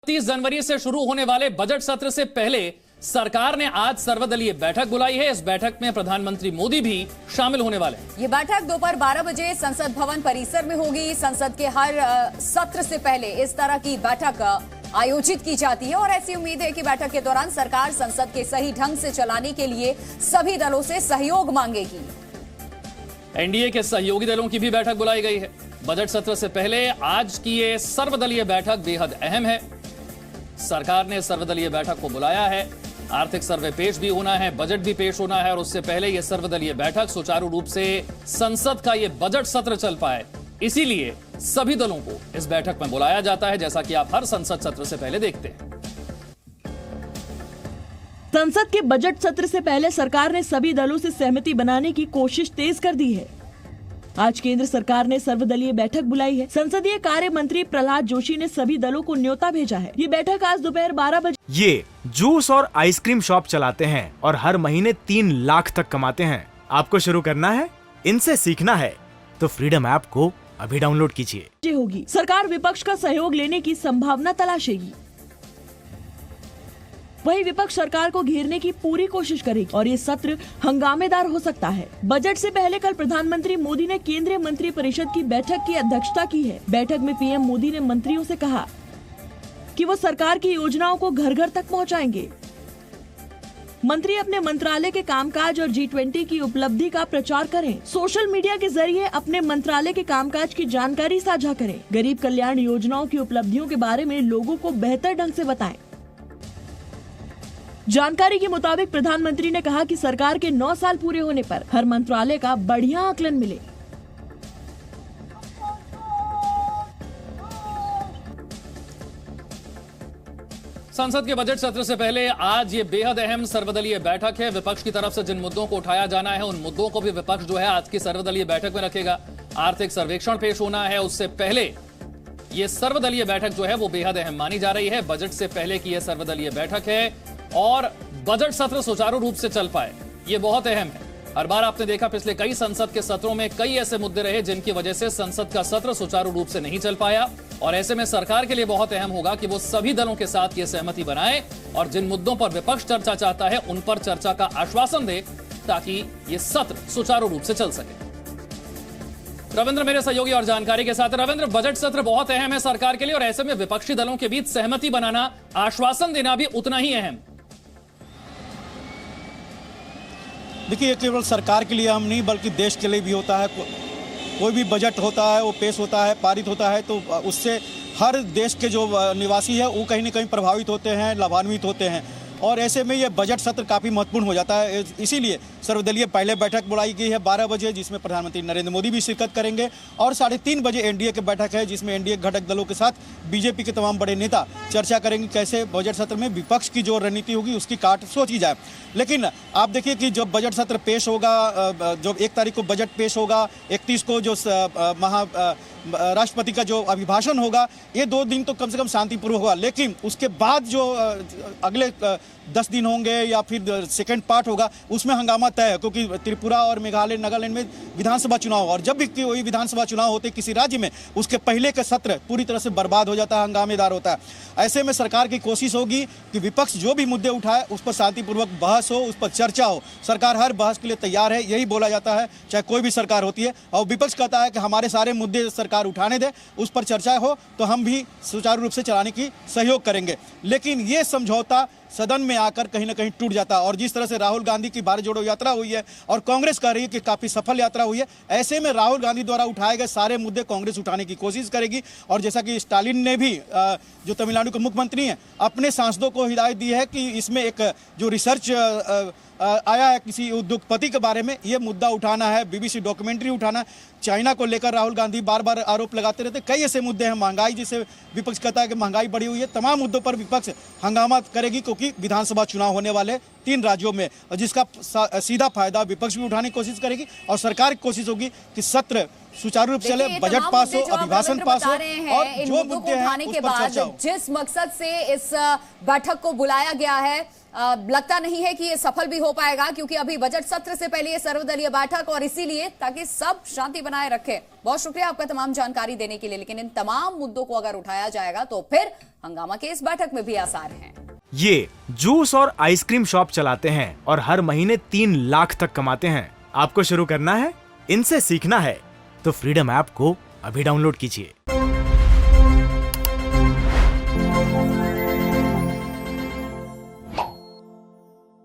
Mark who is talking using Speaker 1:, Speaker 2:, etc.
Speaker 1: 30 जनवरी से शुरू होने वाले बजट सत्र से पहले सरकार ने आज सर्वदलीय बैठक बुलाई है। इस बैठक में प्रधानमंत्री मोदी भी शामिल होने वाले हैं।
Speaker 2: ये बैठक दोपहर 12 बजे संसद भवन परिसर में होगी। संसद के हर सत्र से पहले इस तरह की बैठक आयोजित की जाती है और ऐसी उम्मीद है कि बैठक के दौरान सरकार संसद के सही ढंग से चलाने के लिए सभी दलों से सहयोग मांगेगी।
Speaker 1: एनडीए के सहयोगी दलों की भी बैठक बुलाई गई है। बजट सत्र से पहले आज की ये सर्वदलीय बैठक बेहद अहम है। सरकार ने सर्वदलीय बैठक को बुलाया है। आर्थिक सर्वे पेश भी होना है, बजट भी पेश होना है और उससे पहले यह सर्वदलीय बैठक सुचारू रूप से संसद का यह बजट सत्र चल पाए, इसीलिए सभी दलों को इस बैठक में बुलाया जाता है, जैसा कि आप हर संसद सत्र से पहले देखते हैं।
Speaker 3: संसद के बजट सत्र से पहले सरकार ने सभी दलों से सहमति बनाने की कोशिश तेज कर दी है। आज केंद्र सरकार ने सर्वदलीय बैठक बुलाई है। संसदीय कार्य मंत्री प्रहलाद जोशी ने सभी दलों को न्योता भेजा है। ये बैठक आज दोपहर 12 बजे।
Speaker 4: ये जूस और आइसक्रीम शॉप चलाते हैं और हर महीने 3 लाख तक कमाते हैं। आपको शुरू करना है, इनसे सीखना है तो फ्रीडम ऐप को अभी डाउनलोड कीजिए।
Speaker 3: होगी सरकार विपक्ष का सहयोग लेने की संभावना तलाशेगी। वही विपक्ष सरकार को घेरने की पूरी कोशिश करेगी और ये सत्र हंगामेदार हो सकता है। बजट से पहले कल प्रधानमंत्री मोदी ने केंद्रीय मंत्री परिषद की बैठक की अध्यक्षता की है। बैठक में पीएम मोदी ने मंत्रियों से कहा कि वो सरकार की योजनाओं को घर घर तक पहुंचाएंगे। मंत्री अपने मंत्रालय के कामकाज और G20 की उपलब्धि का प्रचार करें। सोशल मीडिया के जरिए अपने मंत्रालय के कामकाज की जानकारी साझा करें। गरीब कल्याण योजनाओं की उपलब्धियों के बारे में लोगों को बेहतर ढंग से बताएं। जानकारी के मुताबिक प्रधानमंत्री ने कहा कि सरकार के 9 साल पूरे होने पर हर मंत्रालय का बढ़िया आकलन मिले।
Speaker 1: संसद के बजट सत्र से पहले आज ये बेहद अहम सर्वदलीय बैठक है। विपक्ष की तरफ से जिन मुद्दों को उठाया जाना है, उन मुद्दों को भी विपक्ष जो है आज की सर्वदलीय बैठक में रखेगा। आर्थिक सर्वेक्षण पेश होना है, उससे पहले ये सर्वदलीय बैठक जो है वो बेहद अहम मानी जा रही है। बजट से पहले की यह सर्वदलीय बैठक है और बजट सत्र सुचारू रूप से चल पाए, ये बहुत अहम है। हर बार आपने देखा पिछले कई संसद के सत्रों में कई ऐसे मुद्दे रहे जिनकी वजह से संसद का सत्र सुचारू रूप से नहीं चल पाया और ऐसे में सरकार के लिए बहुत अहम होगा कि वो सभी दलों के साथ ये सहमति बनाए और जिन मुद्दों पर विपक्ष चर्चा चाहता है उन पर चर्चा का आश्वासन दे ताकि ये सत्र सुचारू रूप से चल सके। रविंद्र मेरे सहयोगी और जानकारी के साथ। रविंद्र, बजट सत्र बहुत अहम है सरकार के लिए और ऐसे में विपक्षी दलों के बीच सहमति बनाना, आश्वासन देना भी उतना ही अहम।
Speaker 5: देखिए, केवल सरकार के लिए हम नहीं बल्कि देश के लिए भी होता है। कोई भी बजट होता है, वो पेश होता है, पारित होता है तो उससे हर देश के जो निवासी है वो कहीं ना कहीं प्रभावित होते हैं, लाभान्वित होते हैं और ऐसे में ये बजट सत्र काफ़ी महत्वपूर्ण हो जाता है। इसीलिए सर्वदलीय पहले बैठक बुलाई गई है 12 बजे, जिसमें प्रधानमंत्री नरेंद्र मोदी भी शिरकत करेंगे और 3:30 बजे एनडीए की बैठक है, जिसमें एनडीए घटक दलों के साथ बीजेपी के तमाम बड़े नेता चर्चा करेंगे कैसे बजट सत्र में विपक्ष की जो रणनीति होगी उसकी काट सोची जाए। लेकिन आप देखिए कि जब बजट सत्र पेश होगा, जब 1 तारीख को बजट पेश होगा, 31 को जो राष्ट्रपति का जो अभिभाषण होगा, ये 2 दिन तो कम से कम शांतिपूर्वक होगा। लेकिन उसके बाद जो अगले 10 दिन होंगे या फिर सेकेंड पार्ट होगा, उसमें हंगामा तय है, क्योंकि त्रिपुरा और मेघालय, नागालैंड में विधानसभा चुनाव और जब भी कोई विधानसभा चुनाव होते किसी राज्य में, उसके पहले का सत्र पूरी तरह से बर्बाद हो जाता है, हंगामेदार होता है। ऐसे में सरकार की कोशिश होगी कि विपक्ष जो भी मुद्दे उठाए उस पर शांतिपूर्वक बहस हो, उस पर चर्चा हो। सरकार हर बहस के लिए तैयार है, यही बोला जाता है चाहे कोई भी सरकार होती है। और विपक्ष कहता है कि हमारे सारे मुद्दे सरकार उठाने दे, उस पर चर्चा हो तो हम भी सुचारू रूप से चलाने की सहयोग करेंगे। लेकिन ये समझौता सदन में आकर कहीं ना कहीं टूट जाता है और जिस तरह से राहुल गांधी की भारत जोड़ो यात्रा हुई है और कांग्रेस कह रही है कि काफ़ी सफल यात्रा हुई है, ऐसे में राहुल गांधी द्वारा उठाए गए सारे मुद्दे कांग्रेस उठाने की कोशिश करेगी। और जैसा कि स्टालिन ने भी, जो तमिलनाडु के मुख्यमंत्री हैं, अपने सांसदों को हिदायत दी है कि इसमें एक जो रिसर्च आया है किसी उद्योगपति के बारे में, ये मुद्दा उठाना है, बीबीसी डॉक्यूमेंट्री उठाना। चाइना को लेकर राहुल गांधी बार बार आरोप लगाते रहते। कई ऐसे मुद्दे हैं, महंगाई, जिसे विपक्ष कहता है कि महंगाई बढ़ी हुई है। तमाम मुद्दों पर विपक्ष हंगामा करेगी क्योंकि विधानसभा चुनाव होने वाले 3 राज्यों में, जिसका सीधा फायदा विपक्ष भी उठाने की कोशिश करेगी और सरकार की कोशिश होगी कि सत्र सुचारू रूप से चले,
Speaker 2: देखिए,
Speaker 5: बजट
Speaker 2: तमाम
Speaker 5: पास हो,
Speaker 2: मुद्दे जो आप
Speaker 5: अभिभाषण
Speaker 2: रविंद्र
Speaker 5: पास हो
Speaker 2: बता रहे हैं,
Speaker 5: और
Speaker 2: इन
Speaker 5: जो
Speaker 2: मुद्दों को
Speaker 5: मुद्दे हैं
Speaker 2: उठाने
Speaker 5: उस
Speaker 2: के
Speaker 5: पर
Speaker 2: बाद
Speaker 5: चर्चा हो।
Speaker 2: जिस मकसद से इस बैठक को बुलाया गया है, लगता नहीं है कि ये सफल भी हो पाएगा, क्योंकि अभी बजट सत्र से पहले ये सर्वदलीय बैठक, और इसीलिए ताकि सब शांति बनाए रखे। बहुत शुक्रिया आपका तमाम जानकारी देने के लिए। लेकिन इन तमाम मुद्दों को अगर उठाया जाएगा तो फिर हंगामा के इस बैठक में भी आसार हैं।
Speaker 4: ये जूस और आइसक्रीम शॉप चलाते हैं और हर महीने 3 लाख तक कमाते हैं। आपको शुरू करना है, इनसे सीखना है तो फ्रीडम ऐप को अभी डाउनलोड कीजिए।